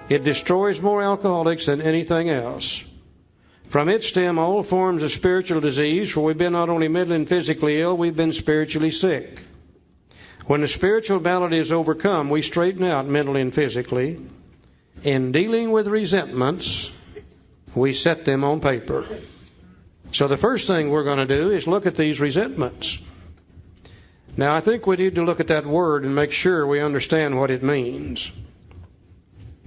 It destroys more alcoholics than anything else. From it stem all forms of spiritual disease, for we've been not only mentally and physically ill, we've been spiritually sick. When the spiritual malady is overcome, we straighten out mentally and physically. In dealing with resentments, we set them on paper. So the first thing we're going to do is look at these resentments. Now, I think we need to look at that word and make sure we understand what it means.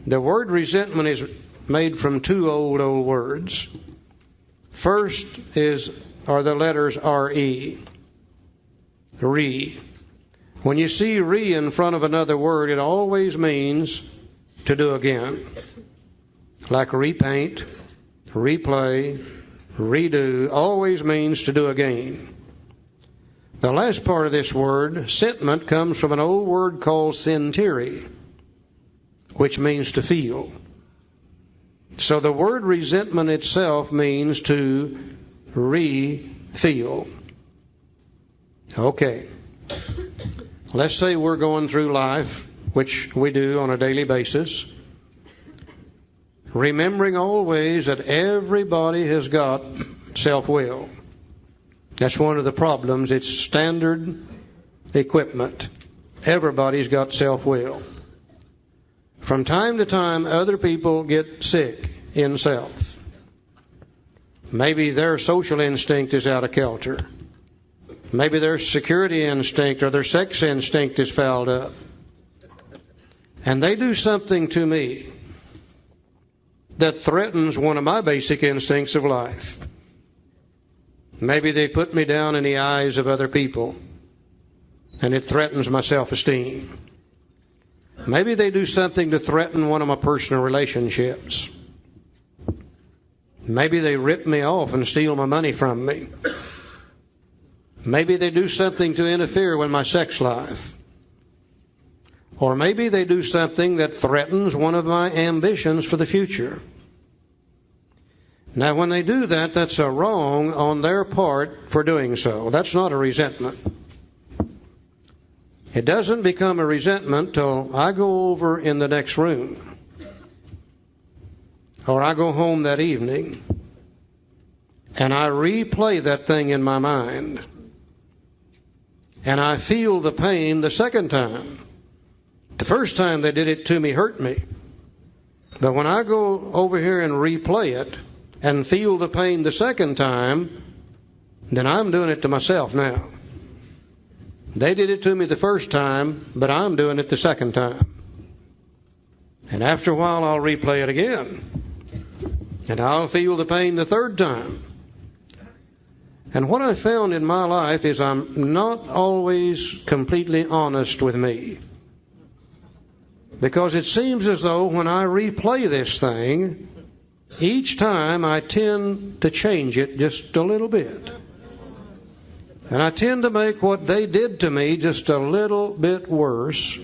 The word resentment is made from two old words. First are the letters R-E. Re. When you see re in front of another word, it always means to do again. Like repaint, replay, redo, always means to do again. The last part of this word, sentiment, comes from an old word called sentire, which means to feel. So the word resentment itself means to re-feel. Okay. Let's say we're going through life, which we do on a daily basis, remembering always that everybody has got self-will. That's one of the problems. It's standard equipment. Everybody's got self-will. From time to time, other people get sick in self. Maybe their social instinct is out of kilter. Maybe their security instinct or their sex instinct is fouled up. And they do something to me that threatens one of my basic instincts of life. Maybe they put me down in the eyes of other people, and it threatens my self-esteem. Maybe they do something to threaten one of my personal relationships. Maybe they rip me off and steal my money from me. Maybe they do something to interfere with my sex life. Or maybe they do something that threatens one of my ambitions for the future. Now, when they do that, that's a wrong on their part for doing so. That's not a resentment. It doesn't become a resentment till I go over in the next room, or I go home that evening, and I replay that thing in my mind, and I feel the pain the second time. The first time they did it to me hurt me. But when I go over here and replay it and feel the pain the second time, then I'm doing it to myself now. They did it to me the first time, but I'm doing it the second time. And after a while, I'll replay it again. And I'll feel the pain the third time. And what I found in my life is I'm not always completely honest with me. Because it seems as though when I replay this thing, each time I tend to change it just a little bit. And I tend to make what they did to me just a little bit worse.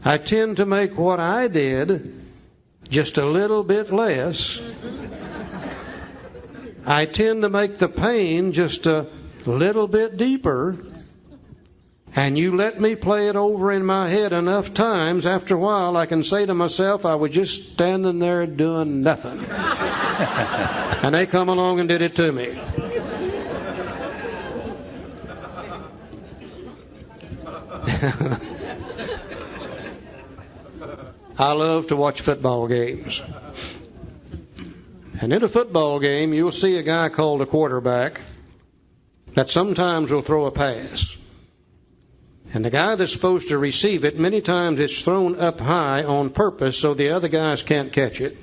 I tend to make what I did just a little bit less. I tend to make the pain just a little bit deeper. And you let me play it over in my head enough times, after a while I can say to myself, I was just standing there doing nothing. And they come along and did it to me. I love to watch football games. And in a football game, you'll see a guy called a quarterback that sometimes will throw a pass. And the guy that's supposed to receive it, many times it's thrown up high on purpose so the other guys can't catch it.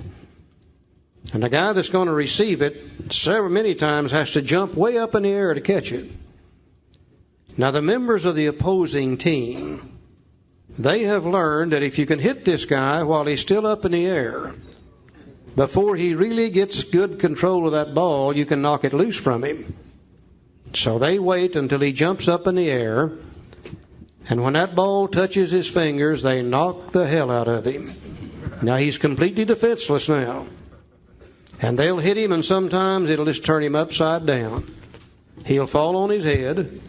And the guy that's going to receive it, many times has to jump way up in the air to catch it. Now, the members of the opposing team, they have learned that if you can hit this guy while he's still up in the air, before he really gets good control of that ball, you can knock it loose from him. So they wait until he jumps up in the air, and when that ball touches his fingers, they knock the hell out of him. Now, he's completely defenseless now. And they'll hit him, and sometimes it'll just turn him upside down. He'll fall on his head,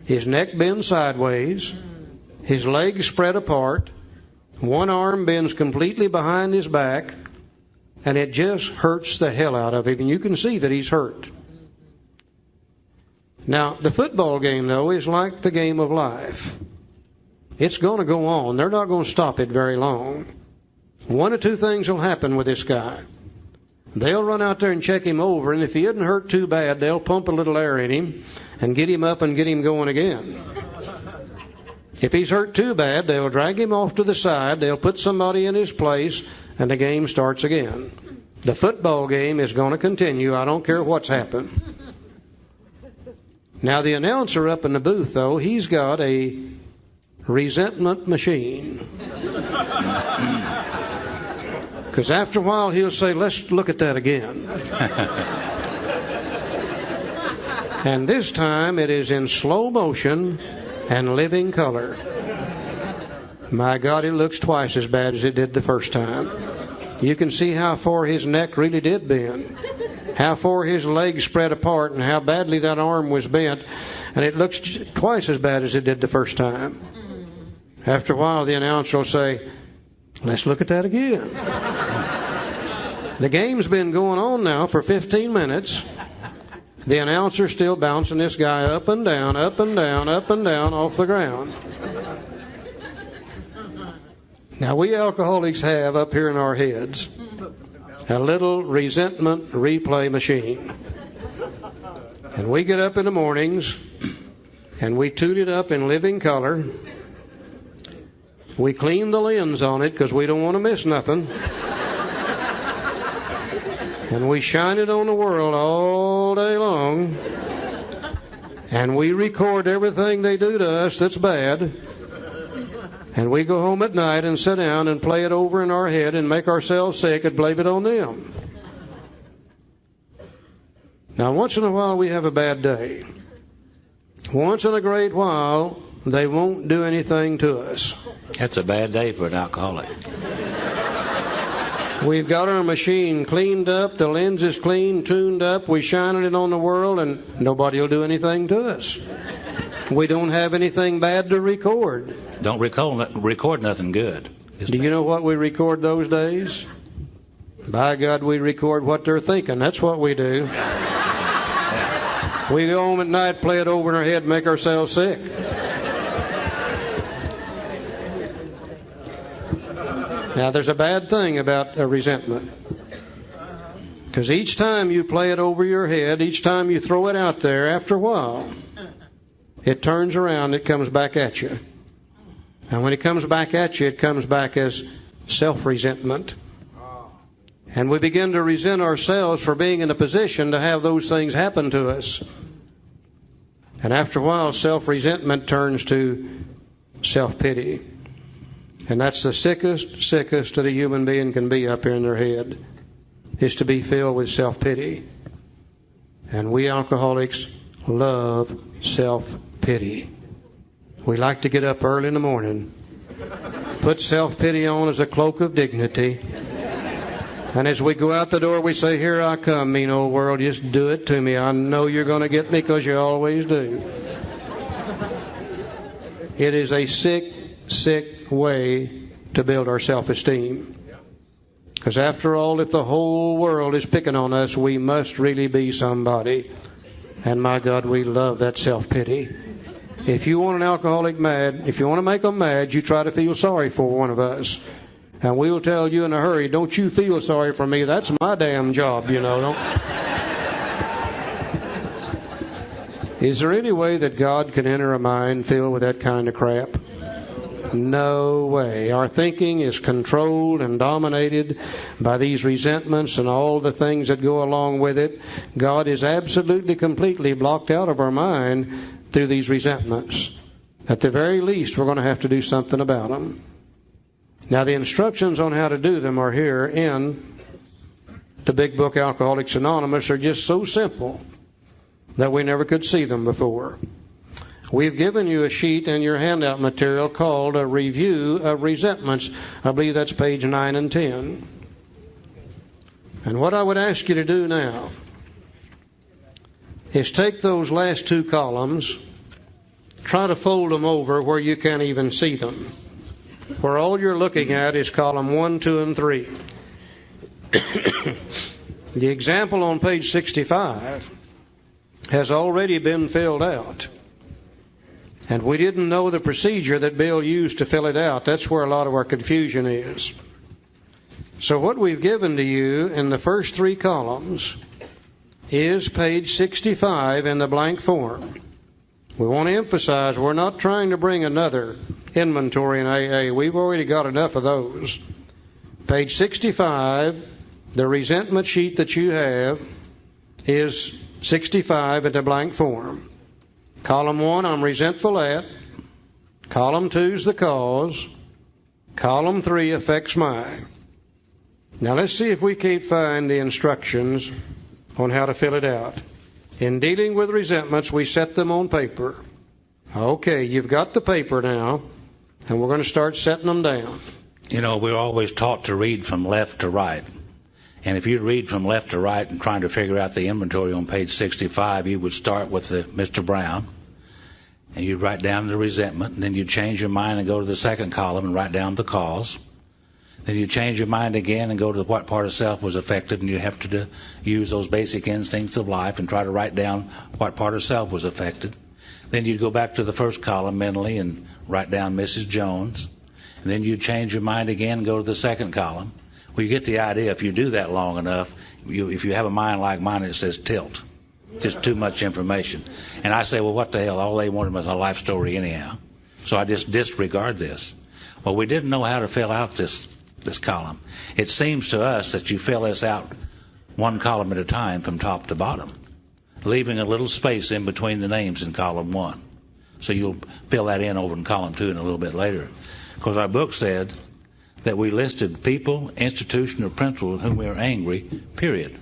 his neck bends sideways, his legs spread apart, One arm bends completely behind his back, and it just hurts the hell out of him, and you can see that he's hurt. Now, the football game, though, is like the game of life. It's going to go on. They're not going to stop it very long. One of two things will happen with this guy. They'll run out there and check him over, and if he isn't hurt too bad, they'll pump a little air in him and get him up and get him going again. If he's hurt too bad, they'll drag him off to the side, they'll put somebody in his place, and the game starts again. The football game is going to continue. I don't care what's happened. Now, the announcer up in the booth, though, he's got a resentment machine. Because after a while, he'll say, let's look at that again. And this time, it is in slow motion and living color. My God, it looks twice as bad as it did the first time. You can see how far his neck really did bend, how far his legs spread apart, and how badly that arm was bent. And it looks twice as bad as it did the first time. After a while, the announcer will say, let's look at that again. The game's been going on now for 15 minutes. The announcer's still bouncing this guy up and down, up and down, up and down off the ground. Now, we alcoholics have up here in our heads a little resentment replay machine. And we get up in the mornings and we tune it up in living color. We clean the lens on it because we don't want to miss nothing. And we shine it on the world all day long. And we record everything they do to us that's bad. And we go home at night and sit down and play it over in our head and make ourselves sick and blame it on them. Now, once in a while we have a bad day. Once in a great while, they won't do anything to us. That's a bad day for an alcoholic. We've got our machine cleaned up, the lens is clean, tuned up, we shine it on the world, and nobody will do anything to us. We don't have anything bad to record. Don't record nothing good. Do you know what we record those days? By God, we record what they're thinking. That's what we do. We go home at night, play it over in our head, make ourselves sick. Now, there's a bad thing about a resentment. Because each time you play it over your head, each time you throw it out there, after a while, it turns around, it comes back at you. And when it comes back at you, it comes back as self-resentment. And we begin to resent ourselves for being in a position to have those things happen to us. And after a while, self-resentment turns to self-pity. And that's the sickest that a human being can be up here in their head, is to be filled with self-pity. And we alcoholics love self-pity. We like to get up early in the morning, put self-pity on as a cloak of dignity, and as we go out the door, we say, here I come, mean old world, just do it to me. I know you're going to get me because you always do. It is a sick way to build our self-esteem. Because after all, if the whole world is picking on us, we must really be somebody. And my God, we love that self-pity. If you want an alcoholic mad, if you want to make them mad, you try to feel sorry for one of us. And we'll tell you in a hurry, don't you feel sorry for me. That's my damn job, you know. Is there any way that God can enter a mind filled with that kind of crap? No way. Our thinking is controlled and dominated by these resentments and all the things that go along with it. God is absolutely, completely blocked out of our mind through these resentments. At the very least, we're going to have to do something about them. Now, the instructions on how to do them are here in the big book, Alcoholics Anonymous. Are just so simple that we never could see them before. We've given you a sheet in your handout material called A Review of Resentments. I believe that's page 9 and 10. And what I would ask you to do now is take those last two columns, try to fold them over where you can't even see them. where all you're looking at is column 1, 2, and 3. The example on page 65 has already been filled out. And we didn't know the procedure that Bill used to fill it out. That's where a lot of our confusion is. So what we've given to you in the first 3 columns is page 65 in the blank form. We want to emphasize we're not trying to bring another inventory in AA. We've already got enough of those. Page 65, the resentment sheet that you have is 65 in the blank form. Column 1, I'm resentful at. Column 2 is the cause. Column 3 affects my. Now let's see if we can't find the instructions on how to fill it out. In dealing with resentments, we set them on paper. Okay, you've got the paper now, and we're going to start setting them down. You know, we're always taught to read from left to right. And if you read from left to right and trying to figure out the inventory on page 65, you would start with the Mr. Brown, and you'd write down the resentment, and then you'd change your mind and go to the second column and write down the cause. Then you change your mind again and go to what part of self was affected, and you have to use those basic instincts of life and try to write down what part of self was affected. Then you'd go back to the first column mentally and write down Mrs. Jones. And then you'd change your mind again and go to the second column. Well, you get the idea. If you do that long enough, if you have a mind like mine, it says tilt. Just too much information. And I say, well, what the hell? All they wanted was a life story anyhow. So I just disregard this. Well, we didn't know how to fill out this column. It seems to us that you fill this out 1 column at a time from top to bottom, leaving a little space in between the names in column 1. So you'll fill that in over in column 2 and a little bit later. Because our book said that we listed people, institution, or principle with whom we are angry, period.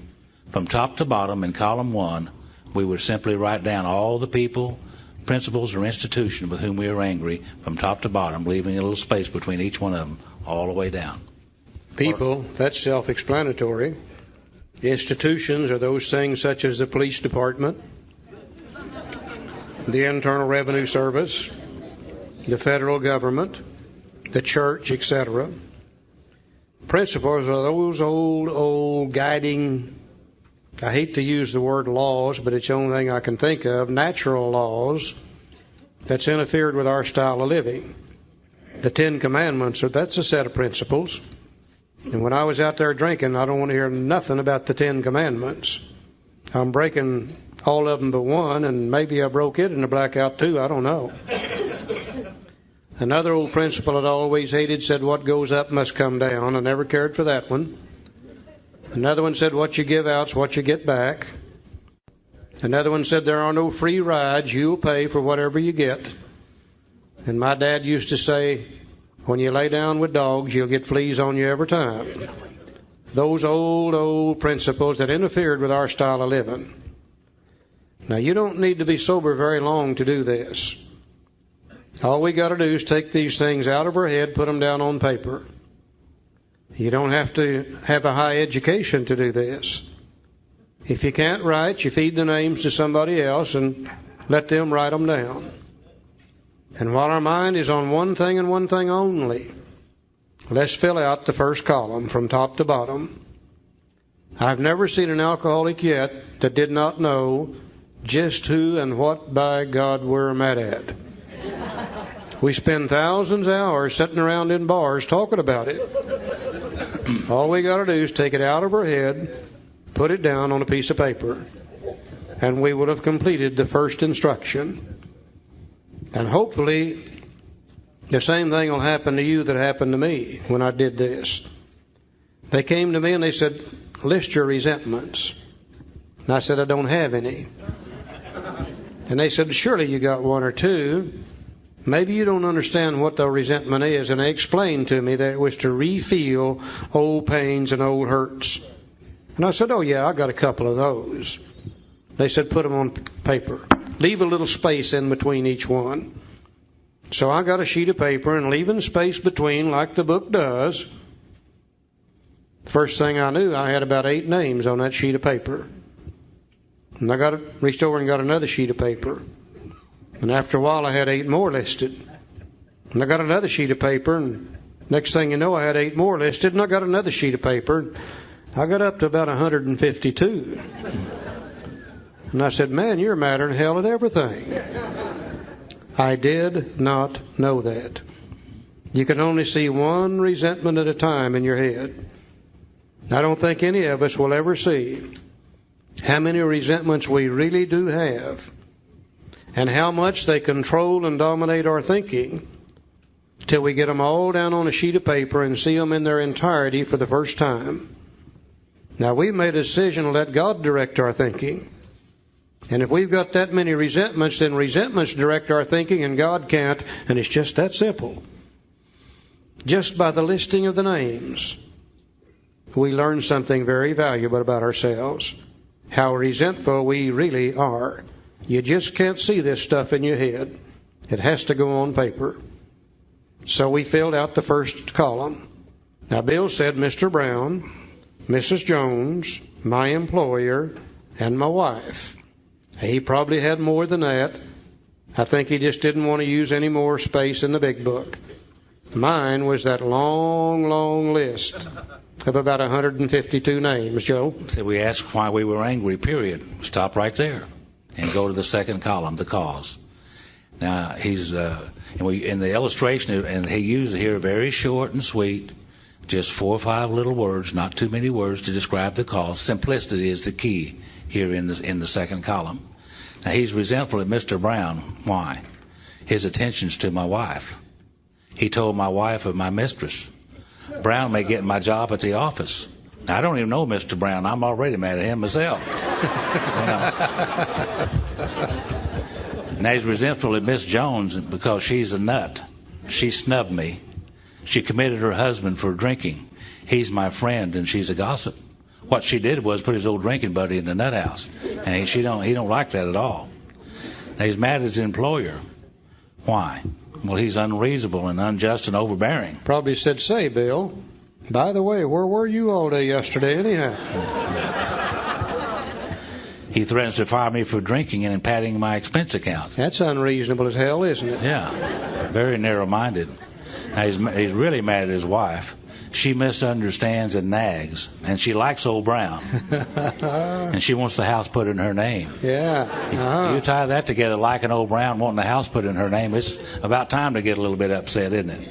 From top to bottom in column 1, we would simply write down all the people, principles, or institution with whom we are angry from top to bottom, leaving a little space between each one of them all the way down. People, that's self-explanatory. Institutions are those things such as the police department, the Internal Revenue Service, the federal government, the church, etc. Principles are those old guiding, I hate to use the word laws, but it's the only thing I can think of, natural laws that's interfered with our style of living. The 10 Commandments, that's a set of principles. And when I was out there drinking, I don't want to hear nothing about the 10 Commandments. I'm breaking all of them but one, and maybe I broke it in the blackout too, I don't know. Another old principle I'd always hated said what goes up must come down. I never cared for that one. Another one said what you give out's what you get back. Another one said there are no free rides, you'll pay for whatever you get. And my dad used to say, when you lay down with dogs, you'll get fleas on you every time. Those old principles that interfered with our style of living. Now, you don't need to be sober very long to do this. All we got to do is take these things out of our head, put them down on paper. You don't have to have a high education to do this. If you can't write, you feed the names to somebody else and let them write them down. And while our mind is on one thing and one thing only, let's fill out the first column from top to bottom. I've never seen an alcoholic yet that did not know just who and what, by God, we're mad at. We spend thousands of hours sitting around in bars talking about it. All we got to do is take it out of our head, put it down on a piece of paper, and we would have completed the first instruction. And hopefully the same thing will happen to you that happened to me when I did this. They came to me and they said, list your resentments. And I said, I don't have any. And they said, surely you got one or two. Maybe you don't understand what the resentment is. And they explained to me that it was to re-feel old pains and old hurts. And I said, oh yeah, I got a couple of those. They said, put them on paper. Leave a little space in between each one. So I got a sheet of paper and leaving space between like the book does. First thing I knew, I had about 8 names on that sheet of paper. And I reached over and got another sheet of paper. And after a while, I had 8 more listed. And I got another sheet of paper, and next thing you know, I had 8 more listed, and I got another sheet of paper. I got up to about 152. And I said, man, you're madder than hell at everything. I did not know that. You can only see one resentment at a time in your head. I don't think any of us will ever see how many resentments we really do have and how much they control and dominate our thinking till we get them all down on a sheet of paper and see them in their entirety for the first time. Now, we've made a decision to let God direct our thinking. And if we've got that many resentments, then resentments direct our thinking and God can't, and it's just that simple. Just by the listing of the names, we learn something very valuable about ourselves, how resentful we really are. You just can't see this stuff in your head. It has to go on paper. So we filled out the first column. Now, Bill said Mr. Brown, Mrs. Jones, my employer, and my wife. He probably had more than that. I think he just didn't want to use any more space in the big book. Mine was that long, long list of about 152 names, Joe. So we asked why we were angry, period. Stop right there and go to the second column, the cause. Now, he's in the illustration, and he used here very short and sweet, just 4 or 5 little words, not too many words to describe the cause. Simplicity is the key here in the second column. Now, he's resentful at Mr. Brown. Why? His attentions to my wife. He told my wife of my mistress. Brown may get my job at the office. Now, I don't even know Mr. Brown. I'm already mad at him myself. Now, he's resentful at Miss Jones because she's a nut. She snubbed me. She committed her husband for drinking. He's my friend, and she's a gossip. What she did was put his old drinking buddy in the nut house, and he don't like that at all. Now, he's mad at his employer. Why? Well, he's unreasonable and unjust and overbearing. Probably said, say, Bill, by the way, where were you all day yesterday anyhow? He threatens to fire me for drinking and padding my expense account. That's unreasonable as hell, isn't it? Yeah, very narrow-minded. Now, he's really mad at his wife. She misunderstands and nags, and she likes old Brown. And she wants the house put in her name. Yeah. Uh-huh. You tie that together, liking old Brown, wanting the house put in her name, it's about time to get a little bit upset, isn't it?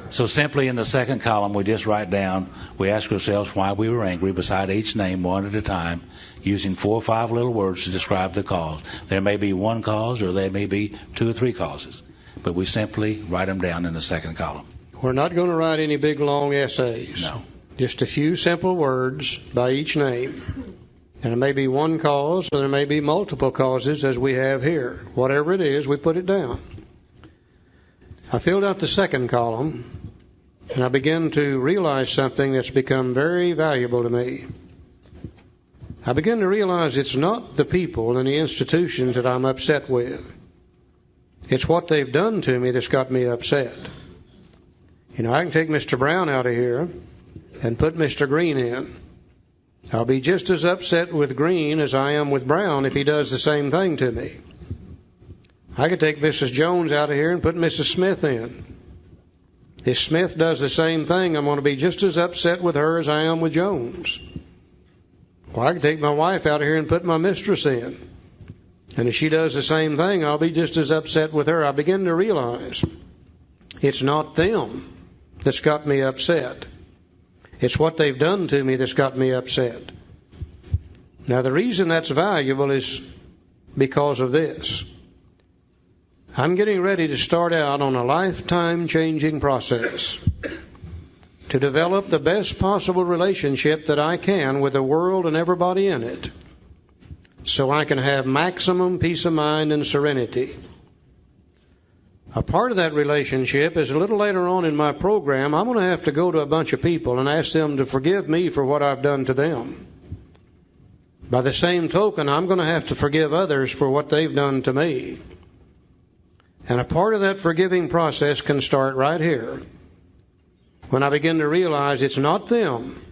So simply in the second column, we just write down, we ask ourselves why we were angry beside each name one at a time, using 4 or 5 little words to describe the cause. There may be one cause or there may be 2 or 3 causes, but we simply write them down in the second column. We're not going to write any big, long essays. No. Just a few simple words by each name. And it may be one cause, or there may be multiple causes, as we have here. Whatever it is, we put it down. I filled out the second column, and I began to realize something that's become very valuable to me. I began to realize it's not the people and the institutions that I'm upset with. It's what they've done to me that's got me upset. You know, I can take Mr. Brown out of here and put Mr. Green in. I'll be just as upset with Green as I am with Brown if he does the same thing to me. I could take Mrs. Jones out of here and put Mrs. Smith in. If Smith does the same thing, I'm going to be just as upset with her as I am with Jones. Well, I could take my wife out of here and put my mistress in. And if she does the same thing, I'll be just as upset with her. I begin to realize it's not them that's got me upset. It's what they've done to me that's got me upset. Now, the reason that's valuable is because of this. I'm getting ready to start out on a lifetime-changing process to develop the best possible relationship that I can with the world and everybody in it, so I can have maximum peace of mind and serenity. A part of that relationship is a little later on in my program, I'm going to have to go to a bunch of people and ask them to forgive me for what I've done to them. By the same token, I'm going to have to forgive others for what they've done to me. And a part of that forgiving process can start right here. When I begin to realize it's not them,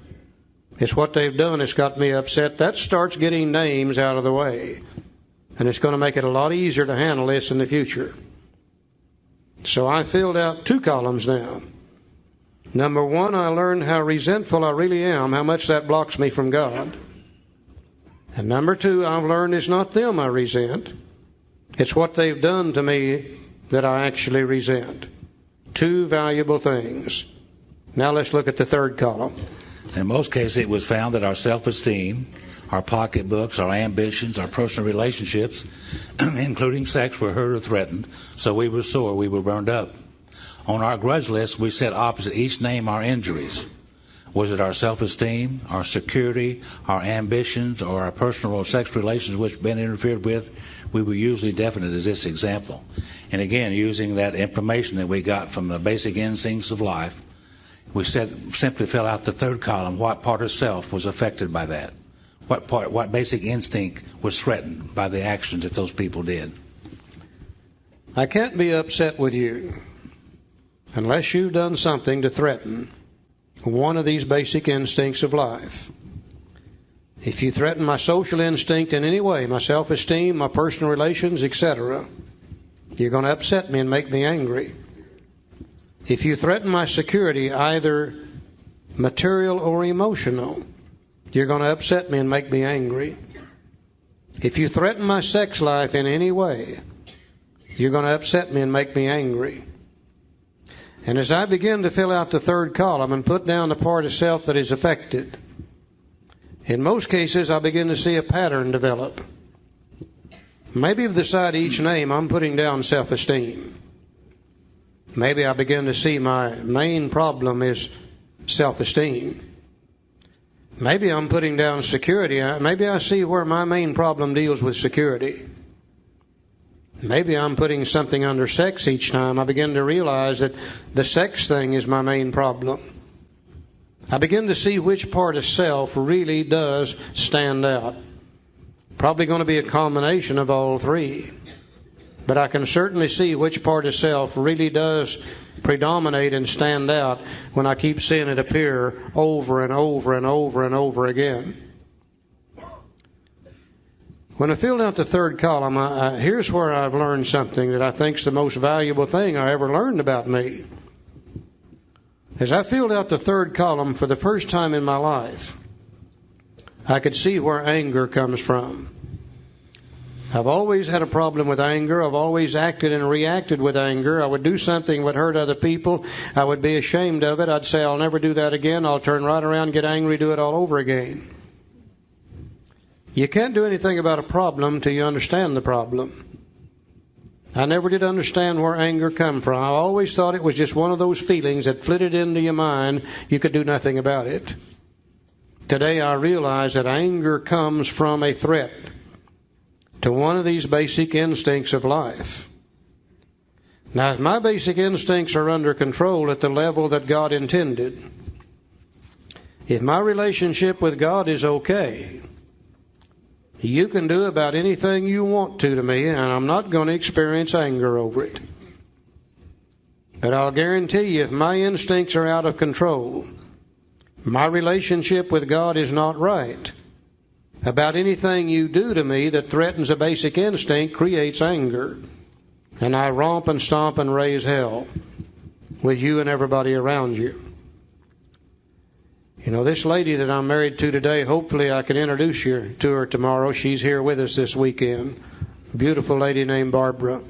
it's what they've done that's got me upset, that starts getting names out of the way. And it's going to make it a lot easier to handle this in the future. So I filled out 2 columns now. Number 1, I learned how resentful I really am, how much that blocks me from God. And number 2, I've learned it's not them I resent. It's what they've done to me that I actually resent. 2 valuable things. Now let's look at the 3rd column. In most cases, it was found that our self-esteem, our pocketbooks, our ambitions, our personal relationships, including sex, were hurt or threatened. So we were sore, we were burned up. On our grudge list, we set opposite each name our injuries. Was it our self-esteem, our security, our ambitions, or our personal or sex relations which had been interfered with? We were usually definite as this example. And again, using that information that we got from the basic instincts of life, we simply fill out the 3rd column. What part of self was affected by that? What basic instinct was threatened by the actions that those people did? I can't be upset with you unless you've done something to threaten one of these basic instincts of life. If you threaten my social instinct in any way, my self-esteem, my personal relations, etc., you're going to upset me and make me angry. If you threaten my security, either material or emotional, you're going to upset me and make me angry. If you threaten my sex life in any way, you're going to upset me and make me angry. And as I begin to fill out the 3rd column and put down the part of self that is affected, in most cases I begin to see a pattern develop. Maybe beside each name I'm putting down self-esteem. Maybe I begin to see my main problem is self-esteem. Maybe I'm putting down security. Maybe I see where my main problem deals with security. Maybe I'm putting something under sex each time. I begin to realize that the sex thing is my main problem. I begin to see which part of self really does stand out. Probably going to be a combination of all 3. But I can certainly see which part of self really does predominate and stand out when I keep seeing it appear over and over and over and over again. When I filled out the 3rd column, here's where I've learned something that I think is the most valuable thing I ever learned about me. As I filled out the 3rd column for the first time in my life, I could see where anger comes from. I've always had a problem with anger. I've always acted and reacted with anger. I would do something that would hurt other people. I would be ashamed of it. I'd say, I'll never do that again. I'll turn right around, get angry, do it all over again. You can't do anything about a problem till you understand the problem. I never did understand where anger come from. I always thought it was just one of those feelings that flitted into your mind. You could do nothing about it. Today I realize that anger comes from a threat to one of these basic instincts of life. Now, if my basic instincts are under control at the level that God intended, if my relationship with God is okay, you can do about anything you want to me, and I'm not going to experience anger over it. But I'll guarantee you, if my instincts are out of control, my relationship with God is not right, about anything you do to me that threatens a basic instinct creates anger. And I romp and stomp and raise hell with you and everybody around you. You know, this lady that I'm married to today, hopefully I can introduce you to her tomorrow. She's here with us this weekend. A beautiful lady named Barbara.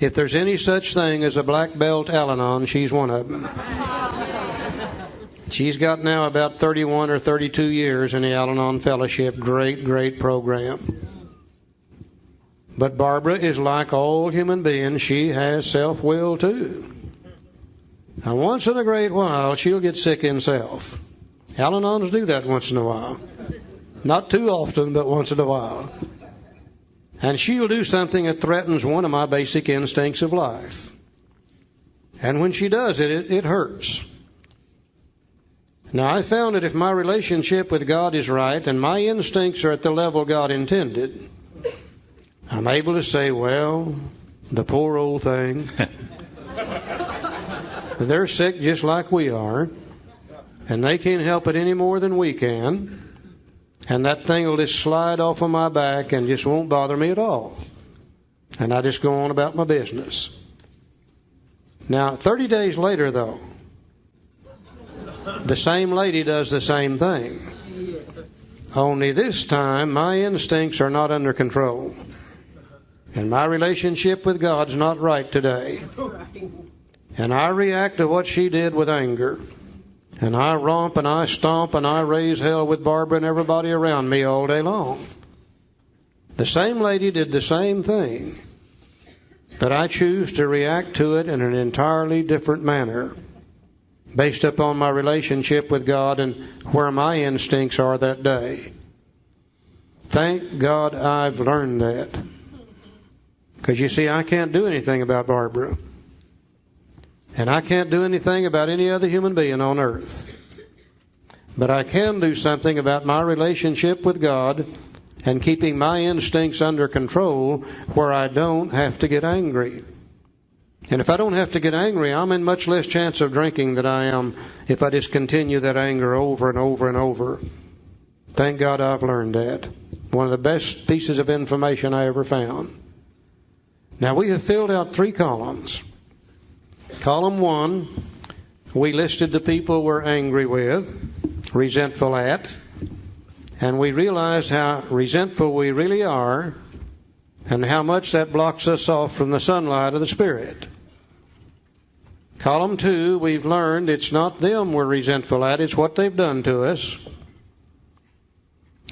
If there's any such thing as a black belt Al-Anon, she's one of them. She's got now about 31 or 32 years in the Al-Anon Fellowship. Great, great program. But Barbara is like all human beings. She has self-will too. Now, once in a great while, she'll get sick in self. Al-Anons do that once in a while. Not too often, but once in a while. And she'll do something that threatens one of my basic instincts of life. And when she does it, it hurts. Now, I found that if my relationship with God is right and my instincts are at the level God intended, I'm able to say, well, the poor old thing. They're sick just like we are, and they can't help it any more than we can, and that thing will just slide off of my back and just won't bother me at all. And I just go on about my business. Now, 30 days later, though, the same lady does the same thing. Only this time, my instincts are not under control. And my relationship with God's not right today. And I react to what she did with anger. And I romp and I stomp and I raise hell with Barbara and everybody around me all day long. The same lady did the same thing. But I choose to react to it in an entirely different manner, based upon my relationship with God and where my instincts are that day. Thank God I've learned that. Because you see, I can't do anything about Barbara. And I can't do anything about any other human being on earth. But I can do something about my relationship with God and keeping my instincts under control where I don't have to get angry. And if I don't have to get angry, I'm in much less chance of drinking than I am if I just continue that anger over and over and over. Thank God I've learned that. One of the best pieces of information I ever found. Now, we have filled out 3 columns. Column 1, we listed the people we're angry with, resentful at, and we realized how resentful we really are and how much that blocks us off from the sunlight of the Spirit. Column 2, we've learned it's not them we're resentful at, it's what they've done to us.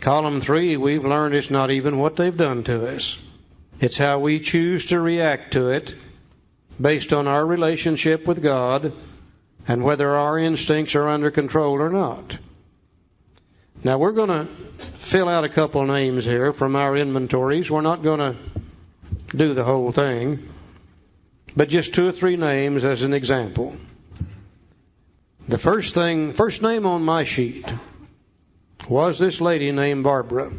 Column 3, we've learned it's not even what they've done to us. It's how we choose to react to it based on our relationship with God and whether our instincts are under control or not. Now, we're going to fill out a couple names here from our inventories. We're not going to do the whole thing, but just 2 or 3 names as an example. The first name on my sheet was this lady named Barbara.